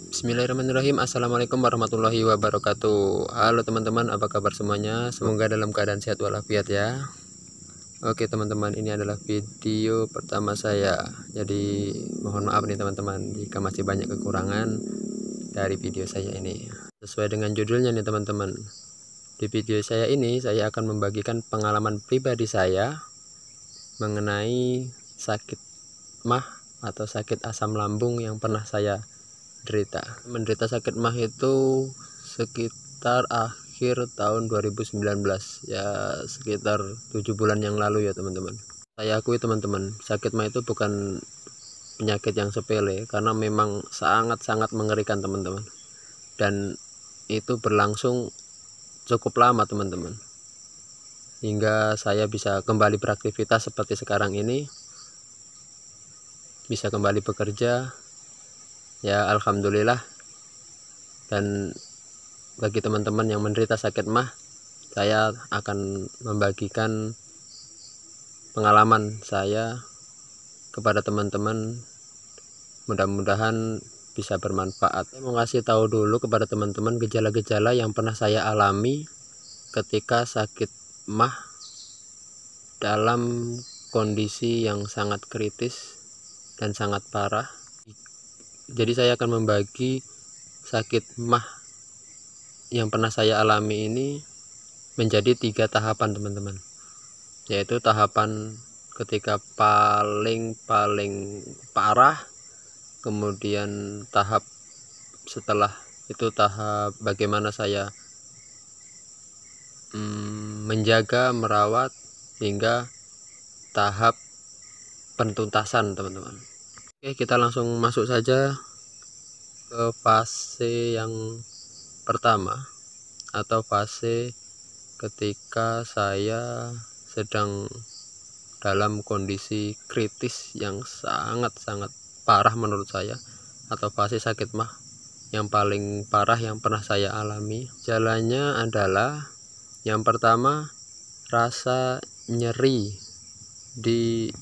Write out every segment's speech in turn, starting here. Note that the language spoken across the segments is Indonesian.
Bismillahirrahmanirrahim. Assalamualaikum warahmatullahi wabarakatuh. Halo teman-teman, apa kabar semuanya? Semoga dalam keadaan sehat walafiat ya. Oke teman-teman, ini adalah video pertama saya. Jadi mohon maaf nih teman-teman jika masih banyak kekurangan dari video saya ini. Sesuai dengan judulnya nih teman-teman, di video saya ini saya akan membagikan pengalaman pribadi saya mengenai sakit mah atau sakit asam lambung yang pernah saya menderita sakit mah itu sekitar akhir tahun 2019 ya, sekitar 7 bulan yang lalu ya teman-teman. Saya akui teman-teman, sakit mah itu bukan penyakit yang sepele karena memang sangat-sangat mengerikan teman-teman, dan itu berlangsung cukup lama teman-teman, hingga saya bisa kembali beraktivitas seperti sekarang ini, bisa kembali bekerja ya, alhamdulillah. Dan bagi teman-teman yang menderita sakit mah, saya akan membagikan pengalaman saya kepada teman-teman, mudah-mudahan bisa bermanfaat. Saya mau kasih tahu dulu kepada teman-teman gejala-gejala yang pernah saya alami ketika sakit mah dalam kondisi yang sangat kritis dan sangat parah. Jadi saya akan membagi sakit mah yang pernah saya alami ini menjadi 3 tahapan teman-teman, yaitu tahapan ketika paling parah, kemudian tahap setelah itu tahap bagaimana saya menjaga, merawat, hingga tahap penuntasan teman-teman. Oke, kita langsung masuk saja ke fase yang pertama, atau fase ketika saya sedang dalam kondisi kritis yang sangat-sangat parah menurut saya, atau fase sakit mah yang paling parah yang pernah saya alami. Jalannya adalah yang pertama, rasa nyeri di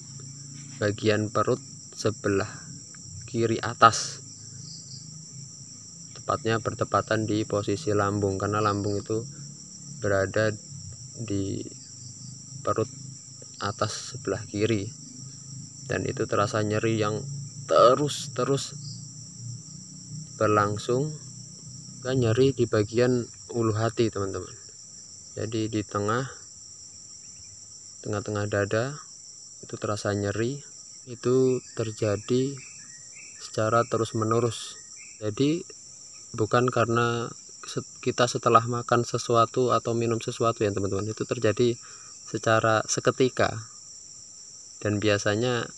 bagian perut sebelah kiri atas, tepatnya bertepatan di posisi lambung, karena lambung itu berada di perut atas sebelah kiri, dan itu terasa nyeri yang terus berlangsung. Dan nyeri di bagian ulu hati teman-teman, jadi di tengah-tengah dada itu terasa nyeri. Itu terjadi secara terus menerus, jadi bukan karena kita setelah makan sesuatu atau minum sesuatu ya teman-teman, itu terjadi secara seketika dan biasanya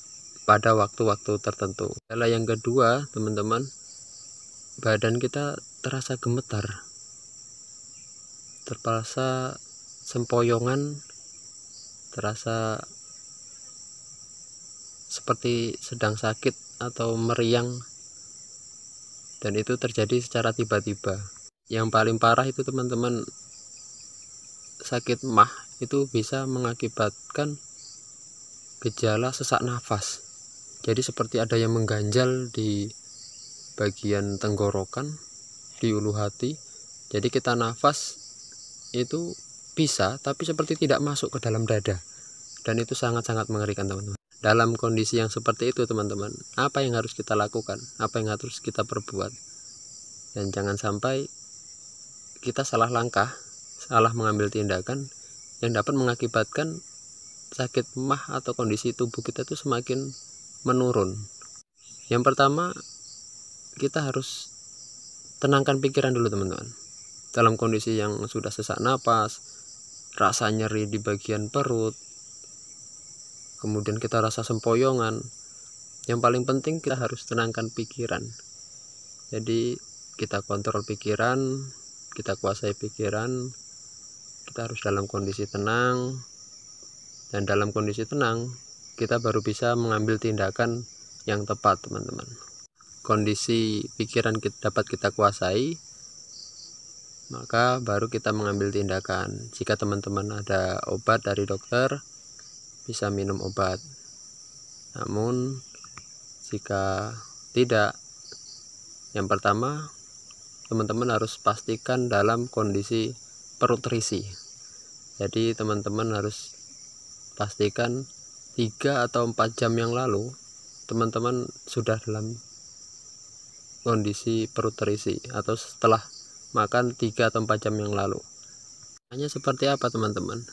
pada waktu-waktu tertentu. Gejala yang kedua teman-teman, badan kita terasa gemetar, terasa sempoyongan, terasa seperti sedang sakit atau meriang, dan itu terjadi secara tiba-tiba. Yang paling parah itu teman-teman, sakit mah itu bisa mengakibatkan gejala sesak nafas. Jadi seperti ada yang mengganjal di bagian tenggorokan, di ulu hati. Jadi kita nafas itu bisa, tapi seperti tidak masuk ke dalam dada, dan itu sangat-sangat mengerikan teman-teman. Dalam kondisi yang seperti itu teman-teman, apa yang harus kita lakukan, apa yang harus kita perbuat, dan jangan sampai kita salah langkah, salah mengambil tindakan yang dapat mengakibatkan sakit mah atau kondisi tubuh kita itu semakin menurun. Yang pertama, kita harus tenangkan pikiran dulu teman-teman. Dalam kondisi yang sudah sesak napas, rasa nyeri di bagian perut, kemudian kita rasa sempoyongan, yang paling penting kita harus tenangkan pikiran. Jadi kita kontrol pikiran, kita kuasai pikiran, kita harus dalam kondisi tenang, dan dalam kondisi tenang kita baru bisa mengambil tindakan yang tepat teman-teman. Kondisi pikiran dapat kita kuasai, maka baru kita mengambil tindakan. Jika teman-teman ada obat dari dokter, bisa minum obat. Namun jika tidak, Yang pertama, teman-teman harus pastikan dalam kondisi perut terisi. Jadi teman-teman harus pastikan 3 atau 4 jam yang lalu teman-teman sudah dalam kondisi perut terisi, atau setelah makan 3 atau 4 jam yang lalu. Hanya seperti apa teman-teman?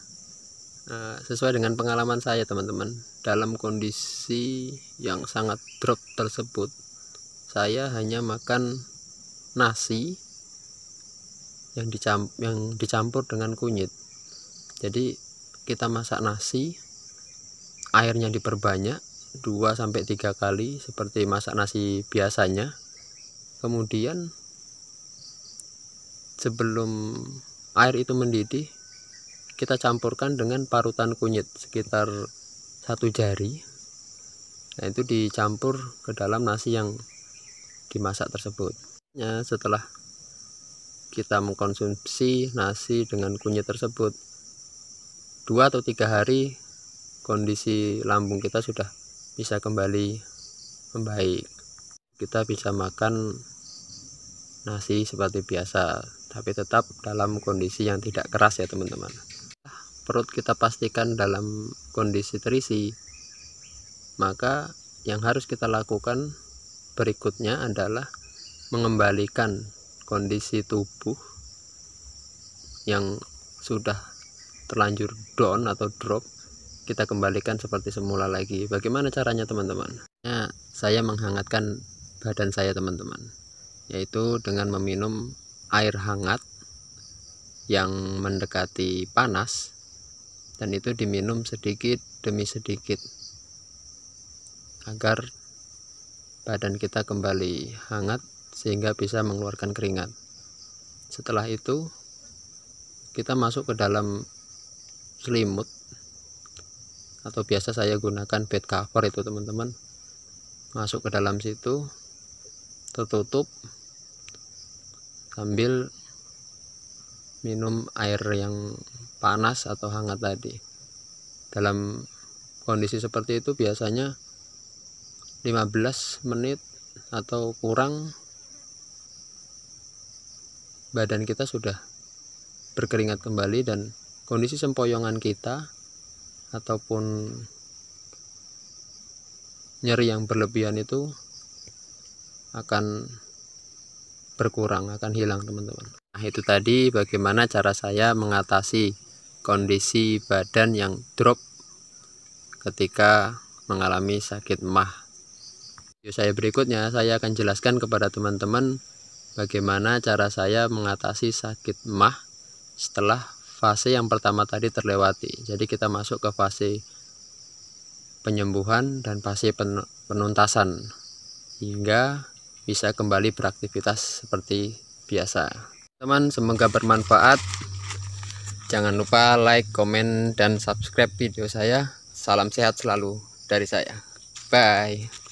Sesuai dengan pengalaman saya teman-teman, dalam kondisi yang sangat drop tersebut, saya hanya makan nasi yang dicampur dengan kunyit. Jadi kita masak nasi, airnya diperbanyak 2-3 kali seperti masak nasi biasanya. Kemudian sebelum air itu mendidih, kita campurkan dengan parutan kunyit sekitar 1 jari. Nah, itu dicampur ke dalam nasi yang dimasak tersebut. Setelah kita mengkonsumsi nasi dengan kunyit tersebut, 2 atau 3 hari kondisi lambung kita sudah bisa kembali membaik. Kita bisa makan nasi seperti biasa, tapi tetap dalam kondisi yang tidak keras ya teman-teman. Perut kita pastikan dalam kondisi terisi, maka yang harus kita lakukan berikutnya adalah mengembalikan kondisi tubuh yang sudah terlanjur down atau drop, kita kembalikan seperti semula lagi. Bagaimana caranya teman-teman? Saya menghangatkan badan saya teman-teman, yaitu dengan meminum air hangat yang mendekati panas, dan itu diminum sedikit demi sedikit agar badan kita kembali hangat sehingga bisa mengeluarkan keringat. Setelah itu kita masuk ke dalam selimut, atau biasa saya gunakan bed cover itu teman-teman. Masuk ke dalam situ, tertutup, sambil minum air yang panas atau hangat tadi. Dalam kondisi seperti itu biasanya 15 menit atau kurang, badan kita sudah berkeringat kembali, dan kondisi sempoyongan kita ataupun nyeri yang berlebihan itu akan berkurang, akan hilang teman-teman. Nah, itu tadi bagaimana cara saya mengatasi kondisi badan yang drop ketika mengalami sakit MAH. Video saya berikutnya saya akan jelaskan kepada teman-teman bagaimana cara saya mengatasi sakit MAH setelah fase yang pertama tadi terlewati. Jadi kita masuk ke fase penyembuhan dan fase penuntasan hingga bisa kembali beraktivitas seperti biasa. Teman, semoga bermanfaat. Jangan lupa like, komen, dan subscribe video saya. Salam sehat selalu dari saya. Bye.